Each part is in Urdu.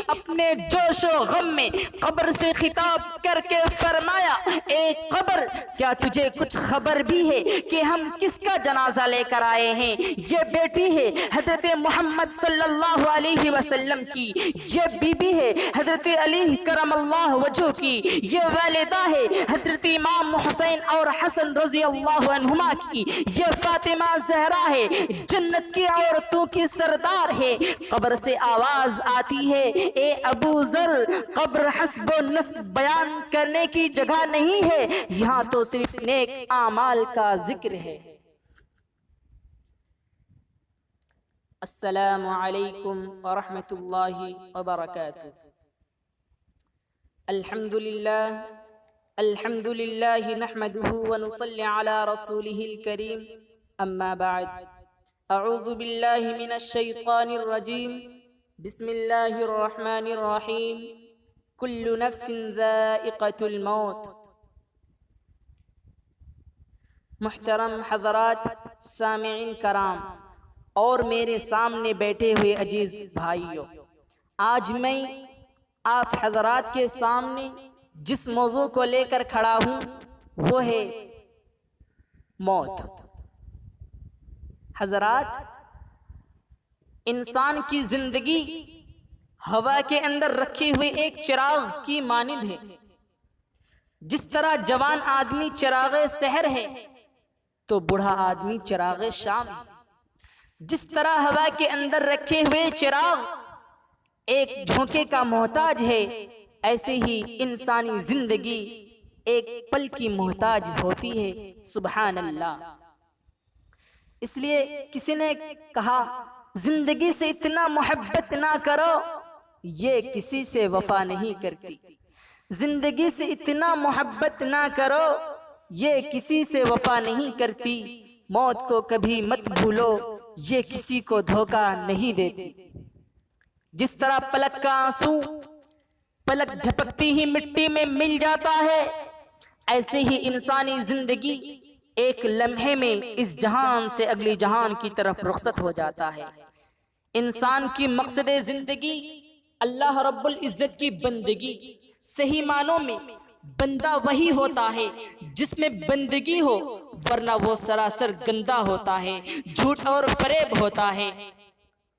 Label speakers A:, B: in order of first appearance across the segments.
A: اپنے جوش و غم میں قبر سے خطاب کر کے فرمایا، اے قبر کیا تجھے کچھ خبر بھی ہے کہ ہم کس کا جنازہ لے کر آئے ہیں؟ یہ بیٹی ہے حضرت محمد صلی اللہ علیہ وسلم کی، یہ بی بی ہے حضرت علی کرم اللہ وجہ کی، یہ والدہ ہے حضرت امام حسین اور حسن رضی اللہ عنہما کی، یہ فاطمہ زہرا ہے، جنت کی عورتوں کی سردار ہے۔ قبر سے آواز آتی ہے، اے ابو ذر، قبر حسب و نسب بیان کرنے کی جگہ نہیں ہے، یہاں تو صرف نیک اعمال کا ذکر ہے۔ السلام علیکم ورحمۃ اللہ وبرکاتہ۔ الحمد للہ نحمده ونصلی علی رسوله الکریم، اما بعد، اعوذ باللہ من الشیطان الرجیم، بسم اللہ الرحمن الرحیم، کل نفس ذائقۃ الموت۔ محترم حضرات، سامعین کرام اور میرے سامنے بیٹھے ہوئے عزیز بھائیوں، آج میں آپ حضرات کے سامنے جس موضوع کو لے کر کھڑا ہوں وہ ہے موت۔ حضرات، انسان کی زندگی ہوا کے اندر رکھے ہوئے ایک چراغ کی مانند ہے۔ جس طرح جوان آدمی چراغ سحر ہے تو بوڑھا آدمی چراغ شام ہے۔ جس طرح ہوا کے اندر رکھے ہوئے چراغ ایک جھونکے کا محتاج ہے، ایسے ہی انسانی زندگی ایک پل کی محتاج ہوتی ہے۔ سبحان اللہ۔ اس لیے کسی نے کہا، زندگی سے اتنا محبت نہ کرو، یہ کسی سے وفا نہیں کرتی۔ زندگی سے اتنا محبت نہ کرو، یہ کسی سے وفا نہیں کرتی۔ موت کو کبھی مت بھولو، یہ کسی کو دھوکہ نہیں دیتی۔ جس طرح پلک کا آنسو پلک جھپکتی ہی مٹی میں مل جاتا ہے، ایسے ہی انسانی زندگی ایک لمحے میں اس جہان سے اگلی جہان کی طرف رخصت ہو جاتا ہے۔ انسان کی مقصد زندگی اللہ رب العزت کی بندگی۔ صحیح معنوں میں بندہ وہی ہوتا ہے جس میں بندگی ہو، ورنہ وہ سراسر گندا ہوتا ہے، جھوٹ اور فریب ہوتا ہے۔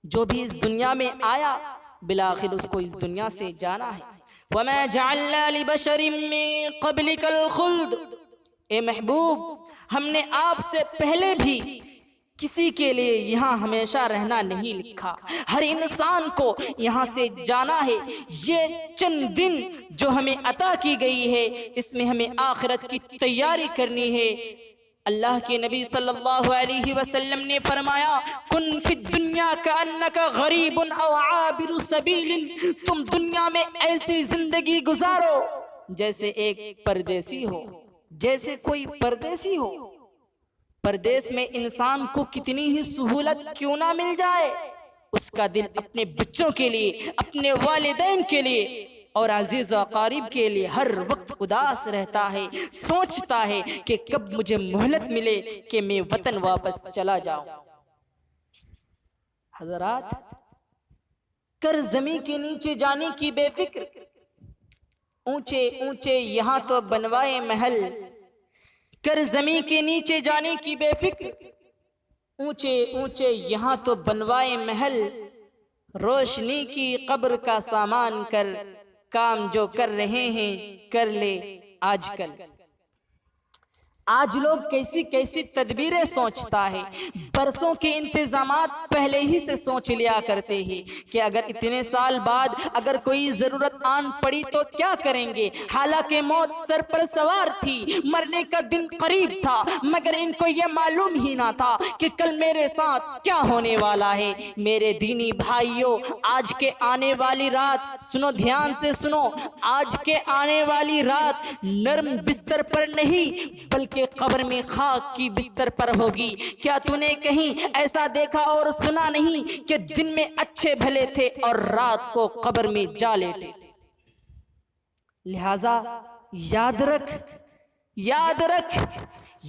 A: جو بھی اس دنیا میں آیا بالآخر اس کو اس دنیا سے جانا ہے۔ وَمَا جَعَلْنَا لِبَشَرٍ مِّن قَبْلِكَ الْخُلْدَ، اے محبوب، ہم نے آپ سے پہلے بھی کسی کے لیے یہاں ہمیشہ رہنا نہیں لکھا۔ ہر انسان کو یہاں سے جانا ہے۔ یہ چند دن جو ہمیں عطا کی گئی ہے، اس میں ہمیں آخرت کی تیاری کرنی ہے۔ اللہ کے نبی صلی اللہ علیہ وسلم نے فرمایا، کن فی الدنیا کأنک غریب او عابر سبیل، تم دنیا میں ایسی زندگی گزارو جیسے ایک پردیسی ہو، جیسے کوئی پردیسی ہو۔ پردیس میں انسان کو کتنی ہی سہولت کیوں نہ مل جائے، اس کا دل اپنے بچوں کے لیے، اپنے والدین کے لیے اور عزیز و اقارب کے لیے ہر وقت اداس رہتا ہے، سوچتا ہے کہ کب مجھے مہلت ملے کہ میں وطن واپس چلا جاؤں۔ حضرات، کر زمین کے نیچے جانے کی بے فکر، اونچے اونچے یہاں تو بنوائے محل۔ کر زمین کے نیچے جانے کی بے فکر، اونچے اونچے یہاں تو بنوائے محل۔ روشنی کی قبر کا سامان کر، کام جو کر رہے ہیں کر لے آج کل۔ آج لوگ کیسی کیسی تدبیریں سوچتا ہے، برسوں کے انتظامات پہلے ہی سے سوچ لیا کرتے ہیں کہ اگر اتنے سال بعد اگر کوئی ضرورت آن پڑی تو کیا کریں گے۔ حالانکہ موت سر پر سوار تھی، مرنے کا دن قریب تھا، مگر ان کو یہ معلوم ہی نہ تھا کہ کل میرے ساتھ کیا ہونے والا ہے۔ میرے دینی بھائیوں، آج کے آنے والی رات سنو، دھیان سے سنو، آج کے آنے والی رات نرم بستر پر نہیں بلکہ قبر میں خاک کی بستر پر ہوگی۔ کیا تو نے کہیں ایسا دیکھا اور سنا نہیں کہ دن میں اچھے بھلے تھے اور رات کو قبر میں جا لیٹے؟ لہذا یاد رکھ، یاد رکھ،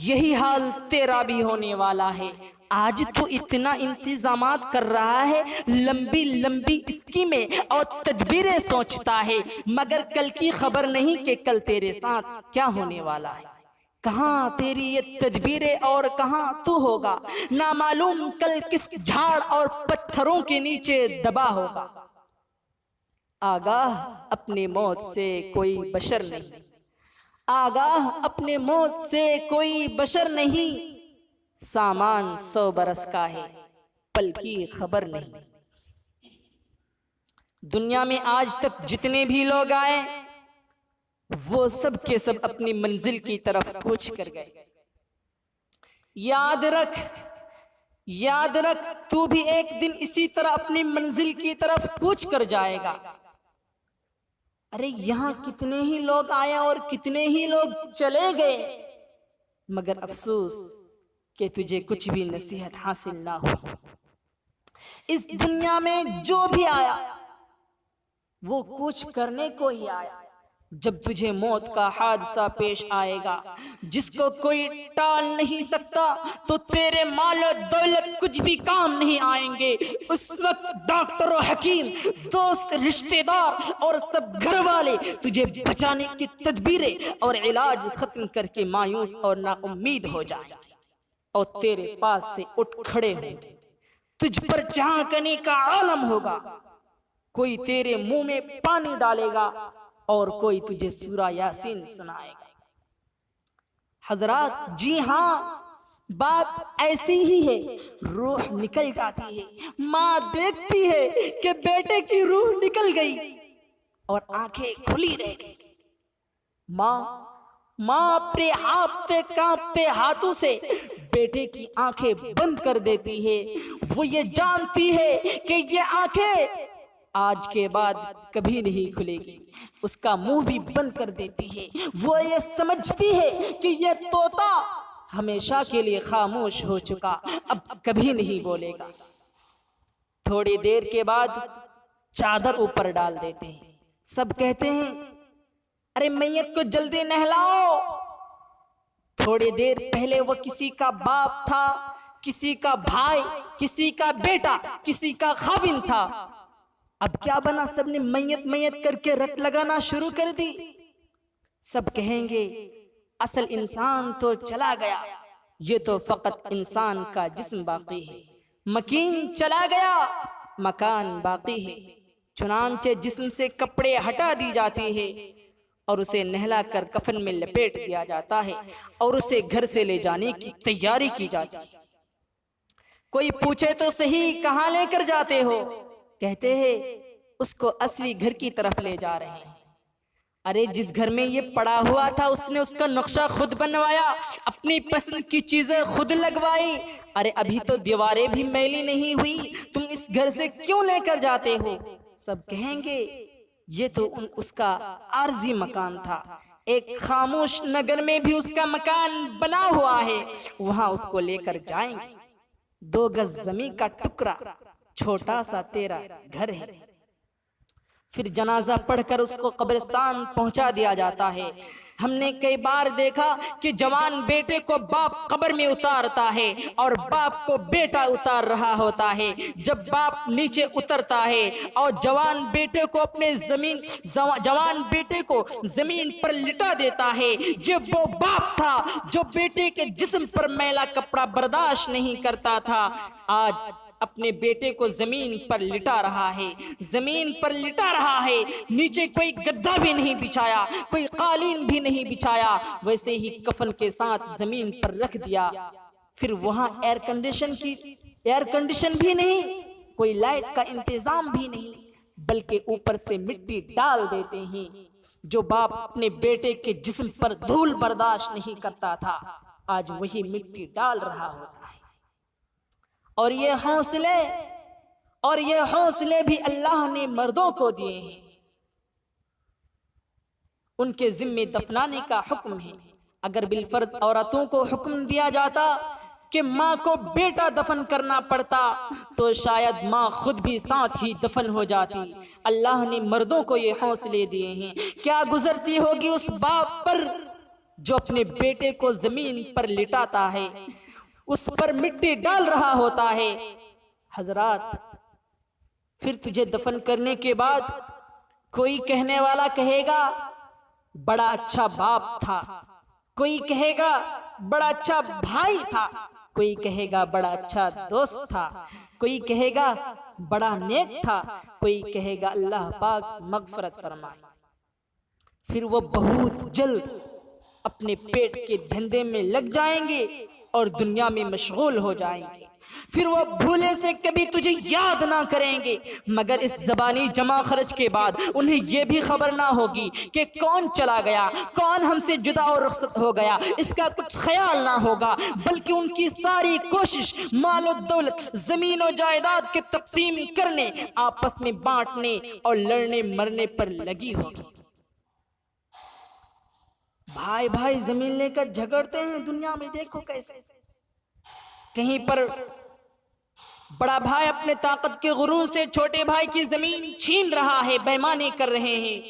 A: یہی حال تیرا بھی ہونے والا ہے۔ آج تو اتنا انتظامات کر رہا ہے، لمبی لمبی اسکیمیں اور تدبیریں سوچتا ہے، مگر کل کی خبر نہیں کہ کل تیرے ساتھ کیا ہونے والا ہے۔ کہاں تیری یہ تدبیریں اور کہاں تو ہوگا، نامعلوم کل کس جھاڑ اور پتھروں کے نیچے دبا ہوگا۔ آگاہ اپنے موت سے کوئی بشر نہیں، آگاہ اپنے موت سے کوئی بشر نہیں، سامان 100 برس کا ہے، پل کی خبر نہیں۔ دنیا میں آج تک جتنے بھی لوگ آئے وہ سب کے سب اپنی منزل کی طرف کوچ کر گئے۔ یاد رکھ، یاد رکھ، تو بھی ایک دن اسی طرح اپنی منزل کی طرف کوچ کر جائے گا۔ ارے یہاں کتنے ہی لوگ آئے اور کتنے ہی لوگ چلے گئے، مگر افسوس کہ تجھے کچھ بھی نصیحت حاصل نہ ہوئی۔ اس دنیا میں جو بھی آیا وہ کوچ کرنے کو ہی آیا۔ جب تجھے موت کا حادثہ پیش آئے گا جس کو کوئی ٹال نہیں سکتا، تو تیرے مال و دولت کچھ بھی کام نہیں آئیں گے۔ اس وقت ڈاکٹر و حکیم، دوست، رشتہ دار اور سب گھر والے تجھے بچانے کی تدبیریں اور علاج ختم کر کے مایوس اور نا امید ہو جائیں گے، اور تیرے پاس سے اٹھ کھڑے ہوں گے۔ تجھ پر جھانکنے کا عالم ہوگا، کوئی تیرے منہ میں پانی ڈالے گا اور کوئی تجھے سورہ یاسین سنائے گا۔ حضرات، جی ہاں، بات ایسی ہی ہے، روح نکل جاتی ہے۔ ماں دیکھتی ہے کہ بیٹے کی روح نکل گئی اور آنکھیں کھلی رہ گئی۔ ماں اپنے ہانپتے کانپتے ہاتھوں سے بیٹے کی آنکھیں بند کر دیتی ہے۔ وہ یہ جانتی ہے کہ یہ آنکھیں آج کے بعد کبھی نہیں کھلے گی، اس کا منہ بھی بند کر دیتی ہے۔ وہ یہ سمجھتی ہے کہ یہ طوطا ہمیشہ کے لیے خاموش ہو چکا، اب کبھی نہیں بولے گا۔ تھوڑی دیر کے بعد چادر اوپر ڈال دیتے ہیں، سب کہتے ہیں ارے میت کو جلدی نہلاؤ۔ تھوڑی دیر پہلے وہ کسی کا باپ تھا، کسی کا بھائی، کسی کا بیٹا، کسی کا خاوند تھا، اب کیا بنا؟ سب نے میت میت کر کے رٹ لگانا شروع کر دی۔ سب کہیں گے اصل انسان تو چلا گیا، یہ تو فقط انسان کا جسم باقی ہے۔ مکین چلا گیا، مکان باقی ہے۔ چنانچہ جسم سے کپڑے ہٹا دی جاتی ہے اور اسے نہلا کر کفن میں لپیٹ دیا جاتا ہے اور اسے گھر سے لے جانے کی تیاری کی جاتی ہے۔ کوئی پوچھے تو صحیح کہاں لے کر جاتے ہو؟ کہتے ہیں اس کو اصلی گھر کی طرف لے جا رہے ہیں۔ ارے جس گھر میں یہ پڑا ہوا تھا اس نے اس کا نقشہ خود بنوایا، اپنی پسند کی چیزیں خود لگوائی۔ ارے ابھی تو دیواریں بھی میلی نہیں ہوئی، تم اس گھر سے کیوں لے کر جاتے ہو؟ سب کہیں گے یہ تو اس کا عارضی مکان تھا، ایک خاموش نگر میں بھی اس کا مکان بنا ہوا ہے، وہاں اس کو لے کر جائیں گے۔ 2 گز زمین کا ٹکڑا، چھوٹا سا تیرا گھر ہے۔ پھر جنازہ پڑھ کر اس کو قبرستان پہنچا دیا جاتا ہے۔ ہم نے کئی بار دیکھا کہ جوان بیٹے کو باپ قبر میں اتارتا ہے اور باپ کو بیٹا اتار رہا ہوتا ہے۔ جب باپ نیچے اترتا ہے اور جوان بیٹے کو زمین پر لٹا دیتا ہے، یہ وہ باپ تھا جو بیٹے کے جسم پر میلا کپڑا برداشت نہیں کرتا تھا، آج اپنے بیٹے کو زمین پر لٹا رہا ہے، زمین پر لٹا رہا ہے، نیچے کوئی گدا بھی نہیں بچھایا، کوئی قالین بھی نہیں بچھایا، ویسے ہی کفن کے ساتھ زمین پر رکھ دیا۔ پھر وہاں ایئر کنڈیشن بھی نہیں، کوئی لائٹ کا انتظام بھی نہیں، بلکہ اوپر سے مٹی ڈال دیتے ہیں۔ جو باپ اپنے بیٹے کے جسم پر دھول برداشت نہیں کرتا تھا، آج وہی مٹی ڈال رہا ہوتا ہے۔ اور یہ حوصلے بھی اللہ نے مردوں کو دیے ہیں، ان کے ذمے دفنانے کا حکم ہے۔ اگر بالفرض عورتوں کو حکم دیا جاتا کہ ماں کو بیٹا دفن کرنا پڑتا تو شاید ماں خود بھی ساتھ ہی دفن ہو جاتی۔ اللہ نے مردوں کو یہ حوصلے دیے ہیں۔ کیا گزرتی ہوگی اس باپ پر جو اپنے بیٹے کو زمین پر لٹاتا ہے، اس پر مٹی ڈال رہا ہوتا ہے۔ حضرات، پھر تجھے دفن کرنے کے بعد کوئی کہنے والا کہے گا بڑا اچھا باپ تھا، کوئی کہے گا بڑا اچھا بھائی تھا، کوئی کہے گا بڑا اچھا دوست تھا، کوئی کہے گا بڑا نیک تھا، کوئی کہے گا اللہ پاک مغفرت فرمائے۔ پھر وہ بہت جلد اپنے پیٹ کے دھندے میں لگ جائیں گے اور دنیا میں مشغول ہو جائیں گے۔ پھر وہ بھولے سے کبھی تجھے یاد نہ کریں گے، مگر اس زبانی جمع خرچ کے بعد انہیں یہ بھی خبر نہ ہوگی کہ کون چلا گیا، کون ہم سے جدا اور رخصت ہو گیا، اس کا کچھ خیال نہ ہوگا، بلکہ ان کی ساری کوشش مال و دولت، زمین و جائیداد کے تقسیم کرنے، آپس میں بانٹنے اور لڑنے مرنے پر لگی ہوگی۔ بھائی بھائی زمین لے کر جھگڑتے ہیں دنیا میں، دیکھو کیسے۔ کہیں پر بڑا بھائی اپنے طاقت کے غرور سے چھوٹے بھائی کی زمین چھین رہا ہے، بے ایمانی کر رہے ہیں،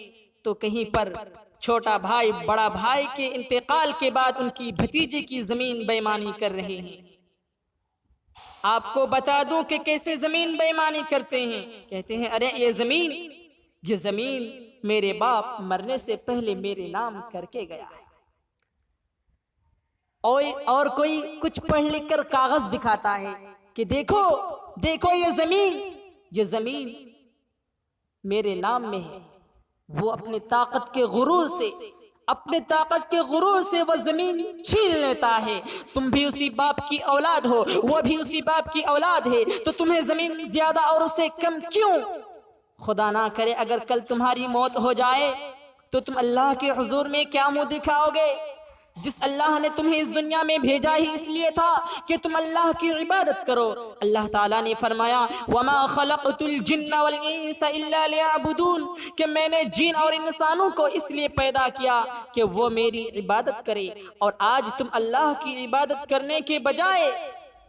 A: تو کہیں پر چھوٹا بھائی بڑا بھائی کے انتقال کے بعد ان کی بھتیجے کی زمین بے ایمانی کر رہے ہیں۔ آپ کو بتا دوں کہ کیسے زمین بے ایمانی کرتے ہیں۔ کہتے ہیں ارے یہ زمین میرے باپ مرنے سے پہلے میرے نام کر کے گیا ہے۔ اور کوئی کچھ پڑھ لکھ کر کاغذ دکھاتا ہے کہ دیکھو یہ زمین میرے نام میں ہے۔ وہ اپنے طاقت کے غرور سے وہ زمین چھین لیتا ہے۔ تم بھی اسی باپ کی اولاد ہو، وہ بھی اسی باپ کی اولاد ہے، تو تمہیں زمین زیادہ اور اسے کم کیوں؟ خدا نہ کرے اگر کل تمہاری موت ہو جائے تو تم اللہ کے حضور میں کیا منہ دکھاؤ گے؟ جس اللہ نے تمہیں اس دنیا میں بھیجا ہی اس لیے تھا کہ تم اللہ کی عبادت کرو۔ اللہ تعالیٰ نے فرمایا وَمَا خَلَقْتُ الْجِنَّ وَالْإِنسَ إِلَّا لِيَعْبُدُونَ، کہ میں نے جن اور انسانوں کو اس لیے پیدا کیا کہ وہ میری عبادت کرے۔ اور آج تم اللہ کی عبادت کرنے کے بجائے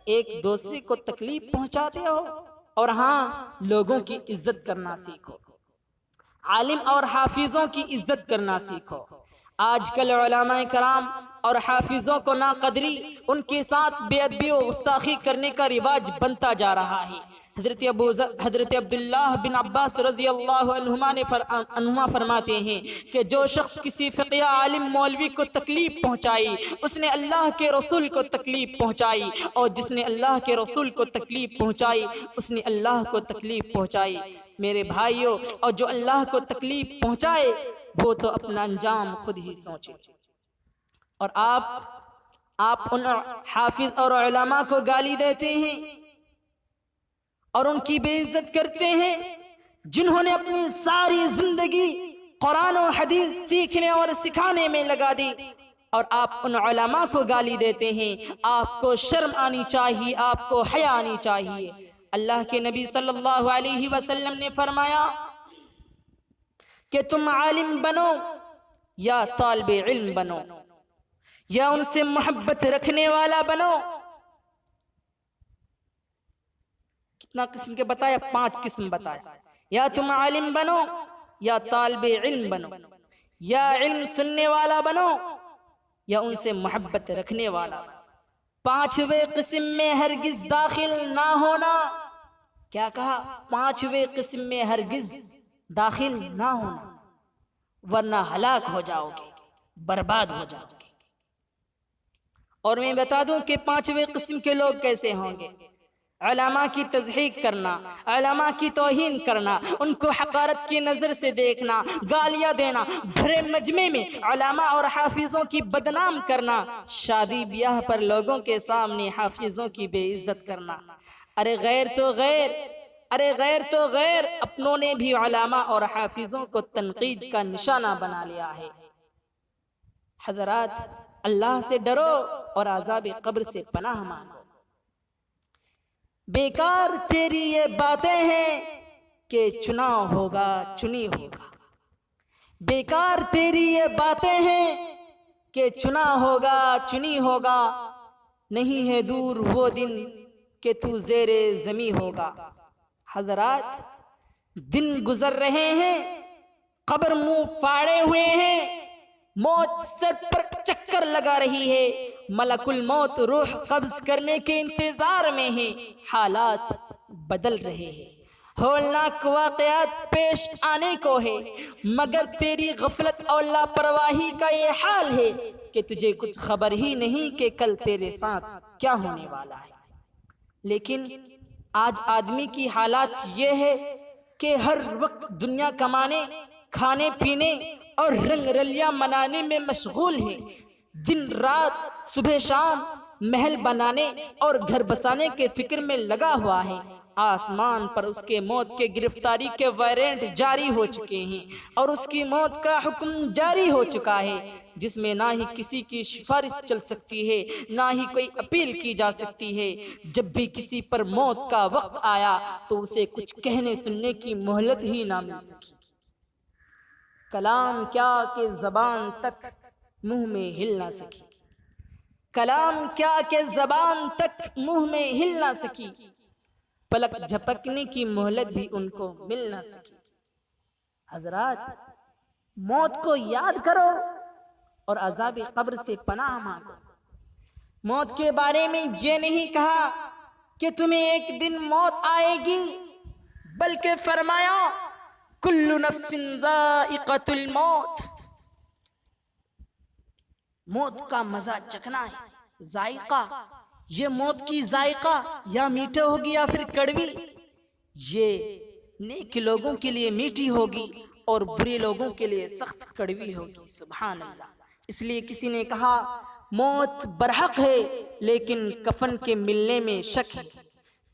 A: ایک دوسرے کو تکلیف پہنچاتے ہو۔ اور ہاں، لوگوں کی عزت کرنا سیکھو، عالم اور حافظوں کی عزت کرنا سیکھو۔ آج کل علماء کرام اور حافظوں کو ناقدری، ان کے ساتھ بے ادبی و گستاخی کرنے کا رواج بنتا جا رہا ہے۔ حضرت عبداللہ بن عباس رضی اللہ عنہما فرماتے ہیں کہ جو شخص کسی فقیہ عالم مولوی کو تکلیف پہنچائی اس نے اللہ کے رسول کو تکلیف پہنچائی، اور جس نے اللہ کے رسول کو تکلیف پہنچائی اس نے اللہ کو تکلیف پہنچائی۔ میرے بھائیوں، اور جو اللہ کو تکلیف پہنچائے وہ تو اپنا انجام خود ہی سوچے۔ اور آپ ان حافظ اور علماء کو گالی دیتے ہیں اور ان کی بے عزت کرتے ہیں جنہوں نے اپنی ساری زندگی قرآن و حدیث سیکھنے اور سکھانے میں لگا دی، اور آپ ان علماء کو گالی دیتے ہیں۔ آپ کو شرم آنی چاہیے، آپ کو حیا آنی چاہیے۔ اللہ کے نبی صلی اللہ علیہ وسلم نے فرمایا کہ تم عالم بنو یا طالب علم بنو، یا ان سے محبت رکھنے والا بنو۔ کتنا قسم کے بتایا؟ 5 قسم بتایا۔ یا تم عالم بنو یا طالب علم بنو، یا علم سننے والا بنو، یا ان سے محبت رکھنے والا بنو۔ 5ویں قسم میں ہرگز داخل نہ ہونا۔ کیا کہا؟ 5ویں قسم میں ہرگز داخل نہ ہونا، ورنہ ہلاک ہو جاؤ گے، برباد ہو جاؤ گے۔ اور میں بتا دوں کہ 5ویں قسم کے لوگ کیسے ہوں گے۔ علماء کی تضحیک کرنا، علماء کی توہین کرنا، ان کو حقارت کی نظر سے دیکھنا، گالیاں دینا، بھرے مجمع میں علماء اور حافظوں کی بدنام کرنا، شادی بیاہ پر لوگوں کے سامنے حافظوں کی بے عزت کرنا۔ ارے غیر تو غیر، اپنوں نے بھی علماء اور حافظوں کو تنقید کا نشانہ بنا لیا ہے۔ حضرات، اللہ سے ڈرو اور عذاب قبر سے پناہ مانگو۔ بیکار تیری یہ باتیں ہیں کہ چنا ہوگا چنی ہوگا، بیکار تیری یہ باتیں ہیں کہ چنا ہوگا چنی ہوگا، نہیں ہے دور وہ دن کہ تو زیر زمیں ہوگا۔ حضرات، دن گزر رہے ہیں، قبر منہ پھاڑے ہوئے ہیں، موت سر پر چکر لگا رہی ہے، ملک الموت روح قبض کرنے کے انتظار میں ہے، حالات بدل رہے ہیں، ہولناک واقعات پیش آنے کو ہے، مگر تیری غفلت اور لاپرواہی کا یہ حال ہے کہ تجھے کچھ خبر ہی نہیں کہ کل تیرے ساتھ کیا ہونے والا ہے۔ لیکن آج آدمی کی حالات یہ ہے کہ ہر وقت دنیا کمانے، کھانے پینے اور رنگ رلیاں منانے میں مشغول ہے، دن رات صبح شام محل بنانے اور گھر بسانے کے فکر میں لگا ہوا ہے۔ آسمان پر اس کے موت کے گرفتاری کے وارنٹ جاری ہو چکے ہیں اور اس کی موت کا حکم جاری ہو چکا ہے، جس میں نہ ہی کسی کی سفارش چل سکتی ہے، نہ ہی کوئی اپیل کی جا سکتی ہے۔ جب بھی کسی پر موت کا وقت آیا تو اسے کچھ کہنے سننے کی مہلت ہی نہ مل سکی۔ کلام کیا کہ زبان تک منہ میں ہل نہ سکی، کلام کیا کہ زبان تک منہ میں ہل نہ سکی، پلک جھپکنے کی مہلت بھی ان کو مل نہ سکی۔ حضرات، موت کو یاد کرو اور عذاب قبر سے پناہ مانگو۔ موت کے بارے میں یہ نہیں کہا کہ تمہیں ایک دن موت آئے گی، بلکہ فرمایا کل نفس ذائقۃ الموت، موت کا مزہ چکھنا ہے، ذائقہ، یہ موت کی ذائقہ یا میٹھے ہوگی یا پھر کڑوی، یہ نیک لوگوں کے لیے میٹھی ہوگی اور برے لوگوں کے لیے سخت کڑوی ہوگی۔ سبحان اللہ۔ اس لیے کسی نے کہا موت برحق ہے لیکن کفن کے ملنے میں شک ہے،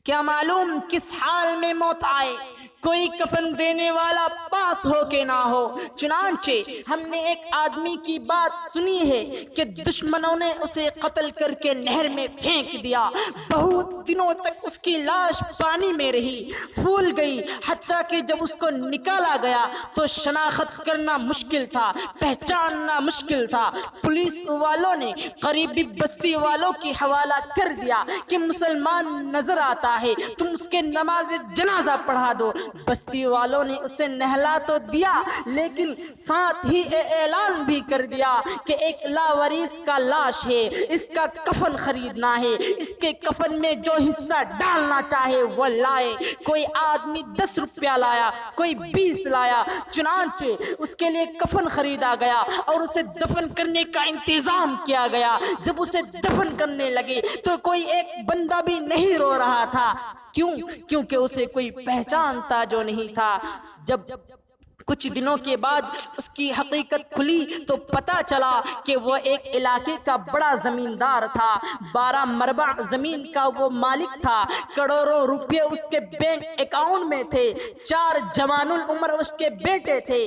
A: کیا معلوم کس حال میں موت آئے، کوئی کفن دینے والا پاس ہو کے نہ ہو۔ چنانچہ ہم نے ایک آدمی کی بات سنی ہے کہ دشمنوں نے اسے قتل کر کے نہر میں پھینک دیا، بہت دنوں تک اس کی لاش پانی میں رہی، پھول گئی، حتیٰ کہ جب اس کو نکالا گیا تو شناخت کرنا مشکل تھا، پہچاننا مشکل تھا۔ پولیس والوں نے قریبی بستی والوں کی حوالہ کر دیا کہ مسلمان نظر آتا ہے، تم اس کے نماز جنازہ پڑھا دو۔ بستی والوں نے اسے نہلا تو دیا لیکن ساتھ ہی اعلان بھی کر دیا کہ ایک لاوارث کا لاش ہے، اس کا کفن خریدنا ہے، اس کے کفن میں جو حصہ ڈالنا چاہے وہ لائے۔ کوئی آدمی 10 روپیہ لایا، کوئی 20 لایا، چنانچہ اس کے لیے کفن خریدا گیا اور اسے دفن کرنے کا انتظام کیا گیا۔ جب اسے دفن کرنے لگے تو کوئی ایک بندہ بھی نہیں رو رہا تھا، کیوں؟ کیونکہ اسے کوئی پہچانتا جو نہیں تھا۔ جب کچھ دنوں کے بعد اس کی حقیقت کھلی تو پتا چلا کہ وہ ایک علاقے کا بڑا زمیندار تھا، 12 مربع زمین کا وہ مالک تھا، کروڑوں روپے اس کے بینک اکاؤنٹ میں تھے، 4 جوان العمر اس کے بیٹے تھے،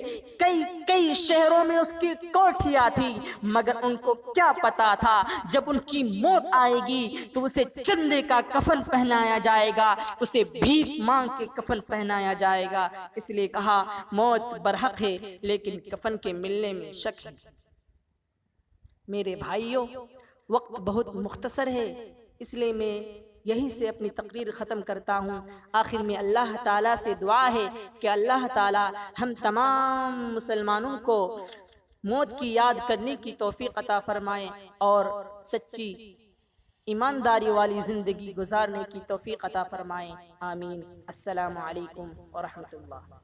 A: کئی شہروں میں اس کی کوٹھیاں تھی، مگر ان کو کیا پتا تھا جب ان کی موت آئے گی تو اسے چندے کا کفن پہنایا جائے گا، اسے بھیک مانگ کے کفن پہنایا جائے گا۔ اس لیے کہا موت برحق ہے لیکن کفن کے ملنے میں شک ہے۔ میرے بھائیوں، وقت بہت مختصر ہے، اس لیے میں یہی سے اپنی تقریر ختم کرتا ہوں۔ آخر میں اللہ تعالیٰ سے دعا ہے کہ اللہ تعالیٰ ہم تمام مسلمانوں کو موت کی یاد کرنے کی توفیق عطا فرمائے اور سچی ایمانداری والی زندگی گزارنے کی توفیق عطا فرمائے۔ آمین۔ السلام علیکم ورحمۃ اللہ۔